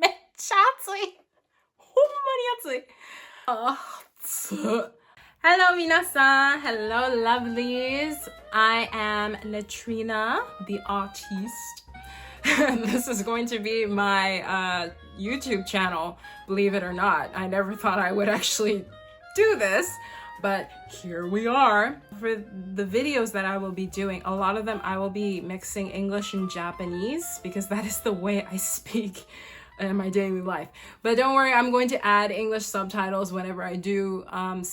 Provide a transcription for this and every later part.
めっちゃ暑い。ほんまに暑い。Hello, 皆さん. Hello, lovelies. I am Natrina, the artiste. This is going to be my YouTube channel, believe it or not. I never thought I would actually do this, but here we are. For the videos that I will be doing, a lot of them I will be mixing English and Japanese because that is the way I speak in my daily life. But don't worry, I'm going to add English subtitles whenever I do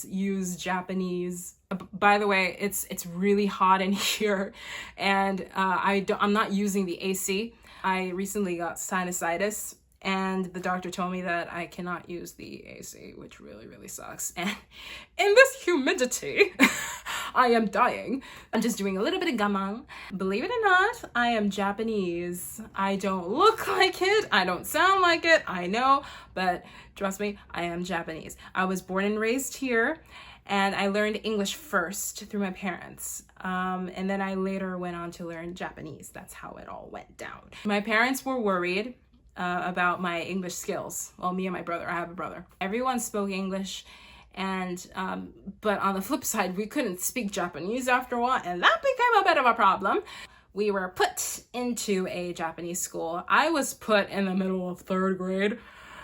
use Japanese. By the way, it's really hot in here, and I'm not using the AC. I recently got sinusitis, and the doctor told me that I cannot use the AC, which really sucks. And in this humidity, I am dying. I'm just doing a little bit of gaman. Believe it or not, I am Japanese. I don't look like it. I don't sound like it. I know, but trust me, I am Japanese. I was born and raised here, and I learned English first through my parents. And then I later went on to learn Japanese. That's how it all went down. My parents were worried about my English skills. Well, me and my brother, I have a brother. Everyone spoke English, and but on the flip side, we couldn't speak Japanese after a while, and that became a bit of a problem. We were put into a Japanese school. I was put in the middle of 3rd grade,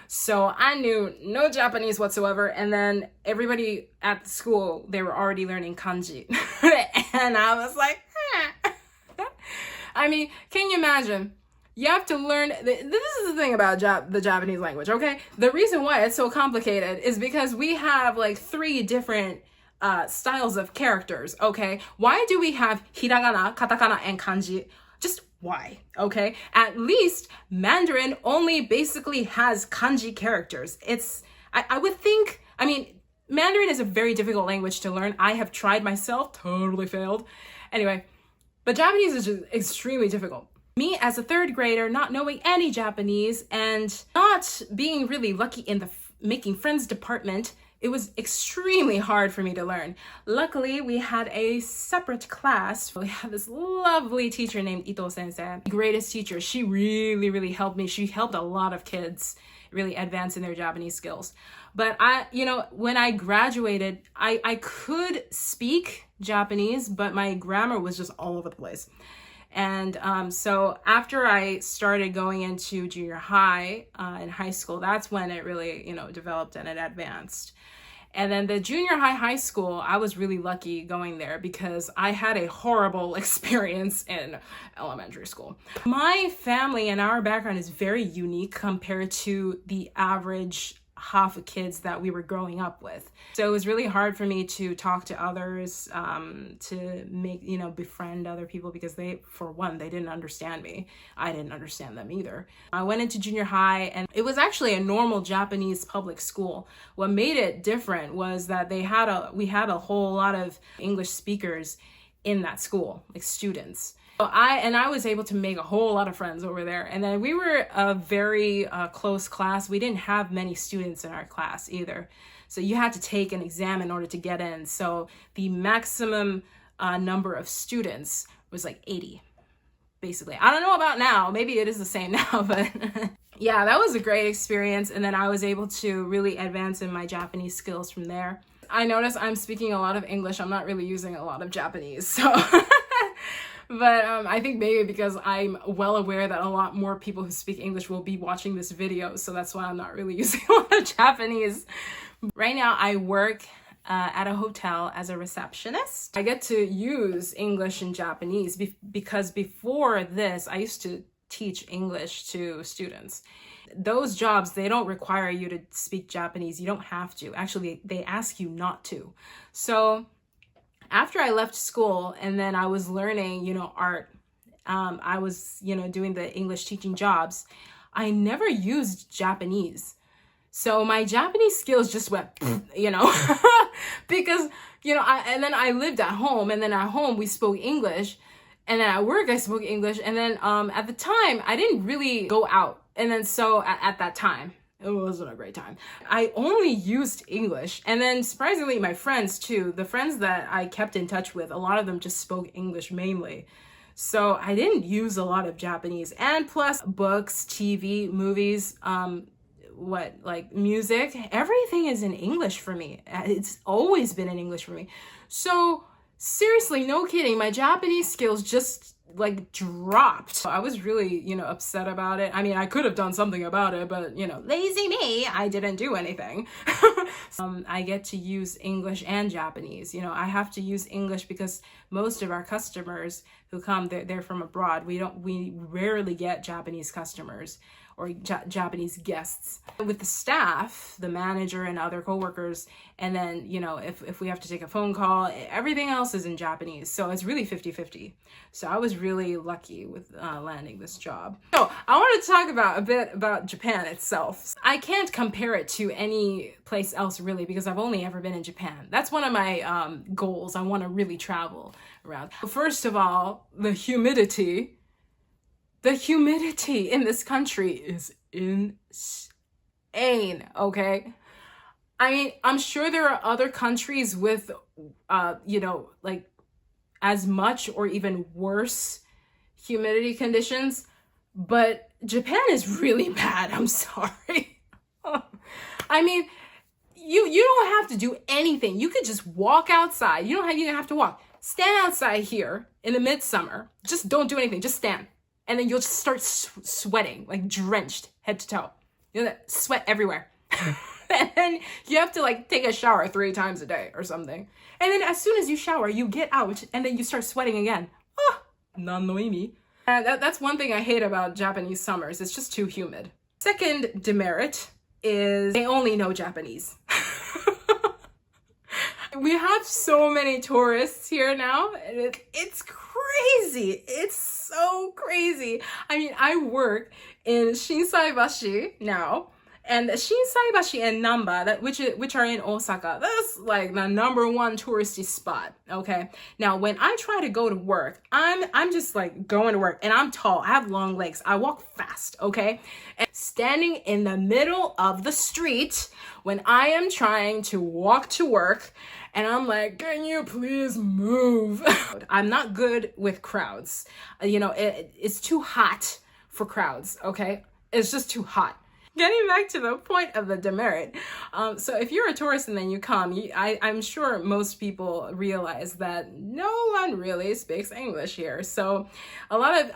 so I knew no Japanese whatsoever, and then everybody at the school, they were already learning kanji. And I was like, I mean, can you imagine? You have to learn, this is the thing about the Japanese language, okay? The reason why it's so complicated is because we have like 3 different styles of characters, okay? Why do we have hiragana, katakana, and kanji? Just why, okay? At least Mandarin only basically has kanji characters. I would think, I mean, Mandarin is a very difficult language to learn. I have tried myself, totally failed. Anyway, but Japanese is just extremely difficult. Me as a 3rd grader, not knowing any Japanese and not being really lucky in the making friends department, it was extremely hard for me to learn. Luckily, we had a separate class. We had this lovely teacher named Ito Sensei, the greatest teacher. She really helped me. She helped a lot of kids really advance in their Japanese skills. But when I graduated, I could speak Japanese, but my grammar was just all over the place. And so after I started going into junior high in high school, that's when it really, developed and it advanced. And then the junior high school, I was really lucky going there because I had a horrible experience in elementary school. My family and our background is very unique compared to the average half of kids that we were growing up with. So it was really hard for me to talk to others, to make, befriend other people because they didn't understand me. I didn't understand them either. I went into junior high and it was actually a normal Japanese public school. What made it different was that we had a whole lot of English speakers in that school, like students. I was able to make a whole lot of friends over there. And then we were a very close class. We didn't have many students in our class either. So you had to take an exam in order to get in. So the maximum number of students was like 80, basically. I don't know about now. Maybe it is the same now, but yeah, that was a great experience. And then I was able to really advance in my Japanese skills from there. I notice I'm speaking a lot of English. I'm not really using a lot of Japanese, so... But I think maybe because I'm well aware that a lot more people who speak English will be watching this video, so that's why I'm not really using a lot of Japanese. Right now, I work at a hotel as a receptionist. I get to use English and Japanese because before this, I used to teach English to students. Those jobs, they don't require you to speak Japanese. You don't have to. Actually, they ask you not to. So after I left school and then I was learning, art, I was, doing the English teaching jobs, I never used Japanese. So my Japanese skills just went, because, and then I lived at home, and then at home we spoke English, and then at work I spoke English, and then at the time I didn't really go out. And then so at that time, it wasn't a great time. I only used English. And then surprisingly, my friends too, the friends that I kept in touch with, a lot of them just spoke English mainly. So I didn't use a lot of Japanese. And plus books, TV, movies, like music, everything is in English for me. It's always been in English for me. So seriously, no kidding, my Japanese skills just like dropped. I was really, upset about it. I mean, I could have done something about it, but lazy me, I didn't do anything. I get to use English and Japanese. I have to use English because most of our customers who come, they're from abroad. We rarely get Japanese customers or Japanese guests. With the staff, the manager and other coworkers, and then, if we have to take a phone call, everything else is in Japanese. So it's really 50-50. So I was really lucky with landing this job. So I want to talk a bit about Japan itself. I can't compare it to any place else really because I've only ever been in Japan. That's one of my goals. I want to really travel around. First of all, the humidity. The humidity in this country is insane, okay? I mean, I'm sure there are other countries with, like as much or even worse humidity conditions, but Japan is really bad. I'm sorry. I mean, you don't have to do anything. You could just walk outside. You don't even have to walk. Stand outside here in the midsummer. Just don't do anything. Just stand. And then you'll just start sweating, like drenched head to toe. Sweat everywhere. And then you have to like take a shower 3 times a day or something. And then as soon as you shower, you get out and then you start sweating again. Nan no imi. That's one thing I hate about Japanese summers. It's just too humid. Second demerit is they only know Japanese. We have so many tourists here now. And it's crazy. It's so crazy. I mean, I work in Shinsaibashi now, and Shinsaibashi and Namba, which are in Osaka, that's like the #1 touristy spot. Okay. Now, when I try to go to work, I'm just like going to work, and I'm tall. I have long legs. I walk fast. Okay. And standing in the middle of the street when I am trying to walk to work, and I'm like, can you please move? I'm not good with crowds. It's too hot for crowds, okay? It's just too hot. Getting back to the point of the demerit. So if you're a tourist and then you come, I'm sure most people realize that no one really speaks English here. So but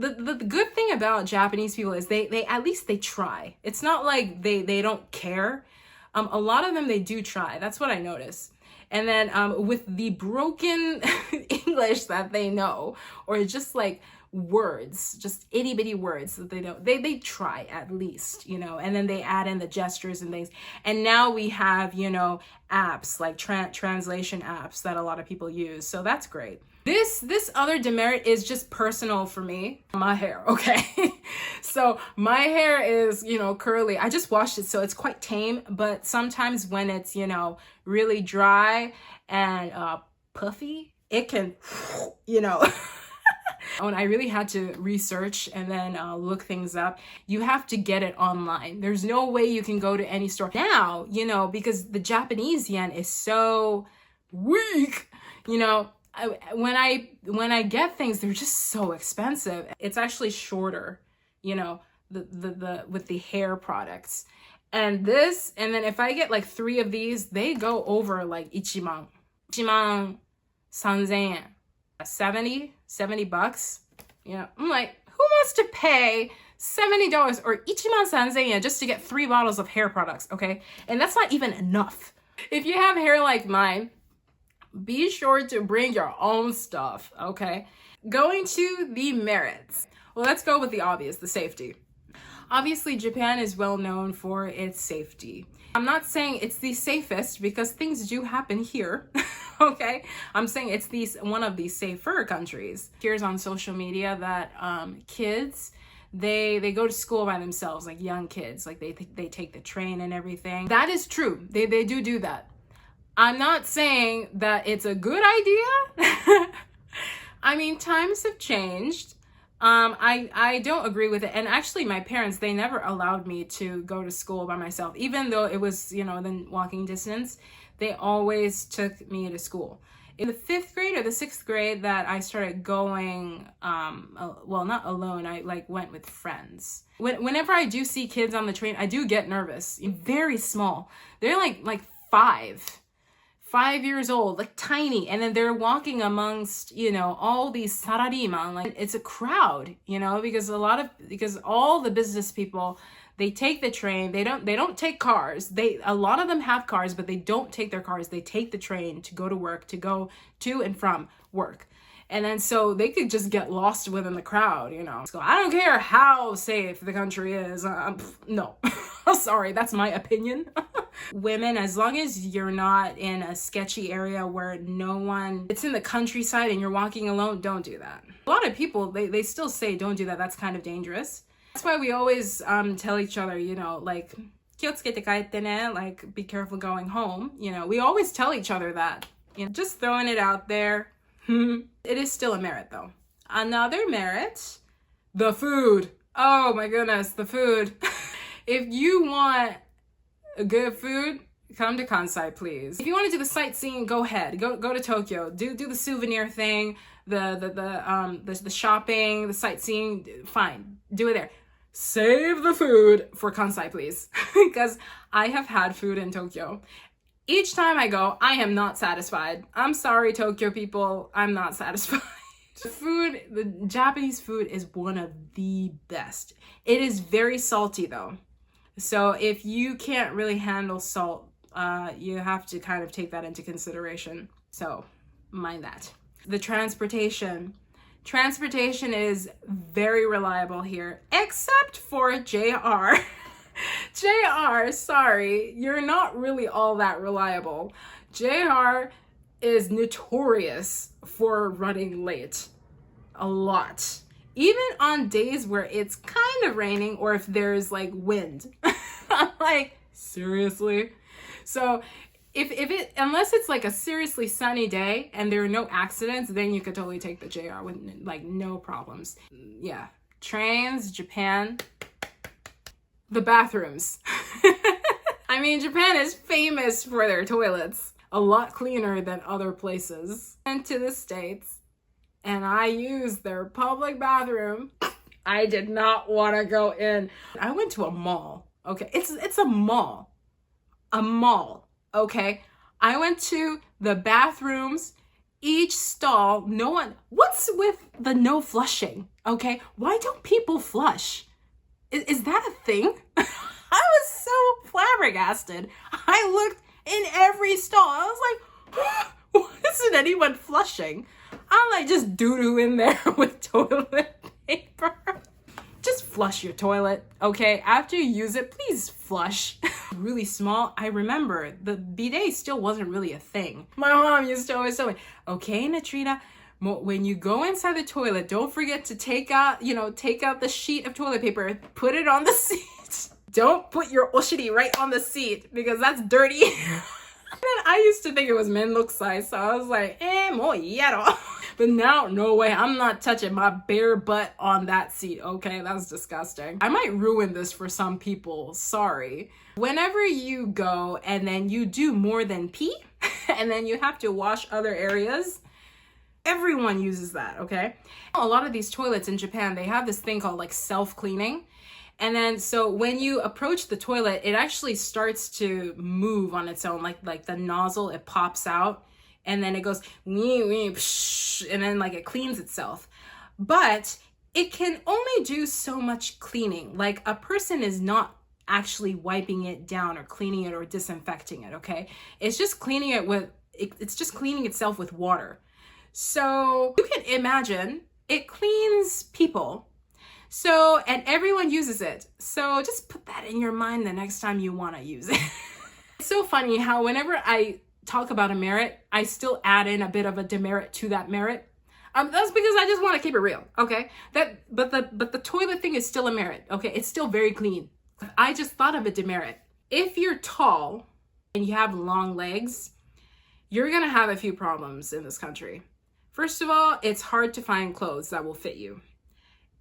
the good thing about Japanese people is they at least they try. It's not like they don't care. A lot of them, they do try. That's what I noticed. And then with the broken English that they know, or just like words, just itty bitty words that they know, they try at least, and then they add in the gestures and things. And now we have, apps like translation apps that a lot of people use. So that's great. This other demerit is just personal for me. My hair, okay? So my hair is, curly. I just washed it, so it's quite tame. But sometimes when it's, really dry and puffy, it can, When I really had to research and then look things up, you have to get it online. There's no way you can go to any store. Now, because the Japanese yen is so weak, when I get things, they're just so expensive. It's actually shorter, the with the hair products. And then if I get like 3 of these, they go over like 1万3000 yen. 70 bucks. I'm like, who wants to pay $70 or 13000 yen just to get 3 bottles of hair products, okay? And that's not even enough. If you have hair like mine, be sure to bring your own stuff, okay? Going to the merits. Well, let's go with the obvious, the safety. Obviously, Japan is well known for its safety. I'm not saying it's the safest because things do happen here, okay? I'm saying it's one of the safer countries. Here's on social media that kids, they go to school by themselves, like young kids, like they take the train and everything. That is true. They do that. I'm not saying that it's a good idea. I mean, times have changed. I don't agree with it. And actually my parents, they never allowed me to go to school by myself, even though it was, within walking distance. They always took me to school. In the 5th grade or the 6th grade that I started going, well, not alone, I like went with friends. Whenever I do see kids on the train, I do get nervous. Very small. They're like 5 years old, like tiny. And then they're walking amongst, you know, all these sarariman, like it's a crowd, you know, because all the business people, they take the train. They don't take cars. A lot of them have cars, but they don't take their cars. They take the train to go to work, to go to and from work. And then so they could just get lost within the crowd, you know. So I don't care how safe the country is. No, sorry, that's my opinion. Women, as long as you're not in a sketchy area where it's in the countryside and you're walking alone, don't do that. A lot of people, they still say don't do that. That's kind of dangerous. That's why we always tell each other, you know, like, 気をつけて帰ってね, like, be careful going home. You know, we always tell each other that. You know, just throwing it out there. It is still a merit, though. Another merit, the food. Oh my goodness, the food. If you want good food, come to Kansai, please. If you want to do the sightseeing, go ahead. Go to Tokyo. Do the souvenir thing, the shopping, the sightseeing. Fine, do it there. Save the food for Kansai, please, because I have had food in Tokyo. Each time I go, I am not satisfied. I'm sorry, Tokyo people, I'm not satisfied. The Japanese food is one of the best. It is very salty though. So if you can't really handle salt, you have to kind of take that into consideration. So mind that. The transportation. Transportation is very reliable here, except for JR. JR, sorry, you're not really all that reliable. JR is notorious for running late. A lot. Even on days where it's kind of raining or if there's like wind. I'm like, seriously? So unless it's like a seriously sunny day and there are no accidents, then you could totally take the JR with like no problems. Yeah, trains, Japan, the bathrooms. I mean, Japan is famous for their toilets, a lot cleaner than other places. And to the States, and I used their public bathroom. I did not want to go in. I went to a mall. Okay, it's a mall. A mall. Okay, I went to the bathrooms, each stall, what's with the no flushing? Okay, why don't people flush? Is that a thing? I was so flabbergasted. I looked in every stall. I was like, why isn't anyone flushing? I'm like, just doo-doo in there with toilet paper. Just flush your toilet, okay? After you use it, please flush. Really small. I remember the bidet still wasn't really a thing. My mom used to always tell me, okay, Natrina, when you go inside the toilet, don't forget to take out the sheet of toilet paper, put it on the seat. Don't put your oshiri right on the seat because that's dirty. And I used to think it was men look size, so I was like, mo yero. But now, no way, I'm not touching my bare butt on that seat, okay? That's disgusting. I might ruin this for some people, sorry. Whenever you go and then you do more than pee, and then you have to wash other areas, everyone uses that, okay? A lot of these toilets in Japan, they have this thing called like self-cleaning. And then, so when you approach the toilet, it actually starts to move on its own, like the nozzle, it pops out. And then it goes, and then like it cleans itself. But it can only do so much cleaning. Like a person is not actually wiping it down or cleaning it or disinfecting it, okay? It's just cleaning it's just cleaning itself with water. So you can imagine it cleans people. So, and everyone uses it. So just put that in your mind the next time you want to use it. It's so funny how whenever I talk about a merit, I still add in a bit of a demerit to that merit. That's because I just want to keep it real, okay? But the toilet thing is still a merit, okay? It's still very clean. I just thought of a demerit. If you're tall and you have long legs, you're gonna have a few problems in this country. First of all, it's hard to find clothes that will fit you.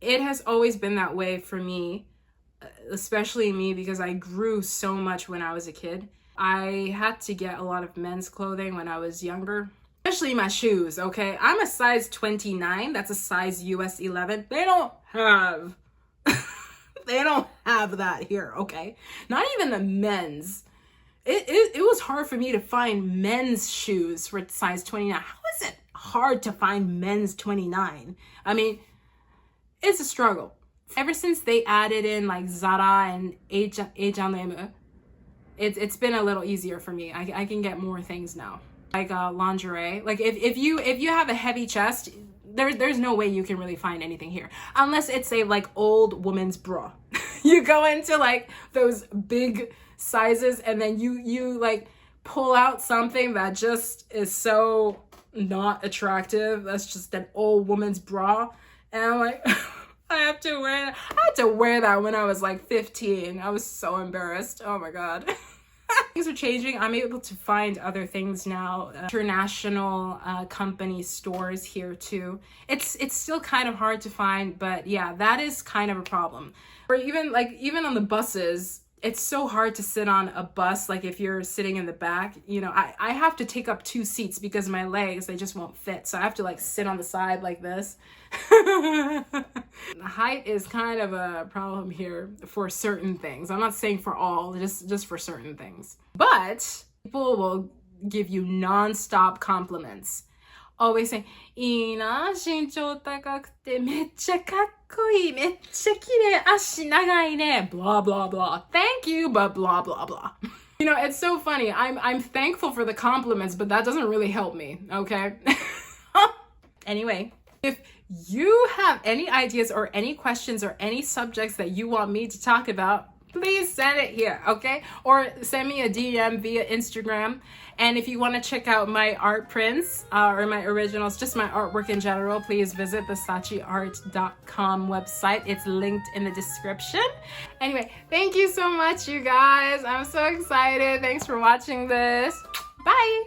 It has always been that way for me, especially me, because I grew so much when I was a kid. I had to get a lot of men's clothing when I was younger, especially my shoes, okay? I'm a size 29. That's a size US 11. They don't have they don't have that here, okay? Not even the men's. It was hard for me to find men's shoes for size 29. How is it hard to find men's 29? I mean, it's a struggle. Ever since they added in like Zara and H&M, it's been a little easier for me. I can get more things now. Like lingerie. Like if you have a heavy chest, there's no way you can really find anything here unless it's a like old woman's bra. You go into like those big sizes and then you like pull out something that just is so not attractive. That's just an old woman's bra, and I'm like I had to wear that when I was like 15. I was so embarrassed. Oh my god. Things are changing. I'm able to find other things now. International company stores here too. It's still kind of hard to find, but yeah, that is kind of a problem. Or even on the buses, it's so hard to sit on a bus. Like if you're sitting in the back, you know, I have to take up 2 seats because my legs, they just won't fit. So I have to like sit on the side like this. Height is kind of a problem here for certain things. I'm not saying for all, just for certain things. But people will give you non-stop compliments. Always saying, いいな、身長高くてめっちゃかっこいい、めっちゃ綺麗、足長いね, blah blah blah. Thank you, but blah blah blah. You know, it's so funny. I'm thankful for the compliments, but that doesn't really help me, okay? Anyway, if you have any ideas or any questions or any subjects that you want me to talk about, please send it here, okay? Or send me a DM via Instagram. And if you want to check out my art prints or my originals, just my artwork in general, please visit the sachiart.com website. It's linked in the description. Anyway, thank you so much, you guys. I'm so excited. Thanks for watching this. Bye.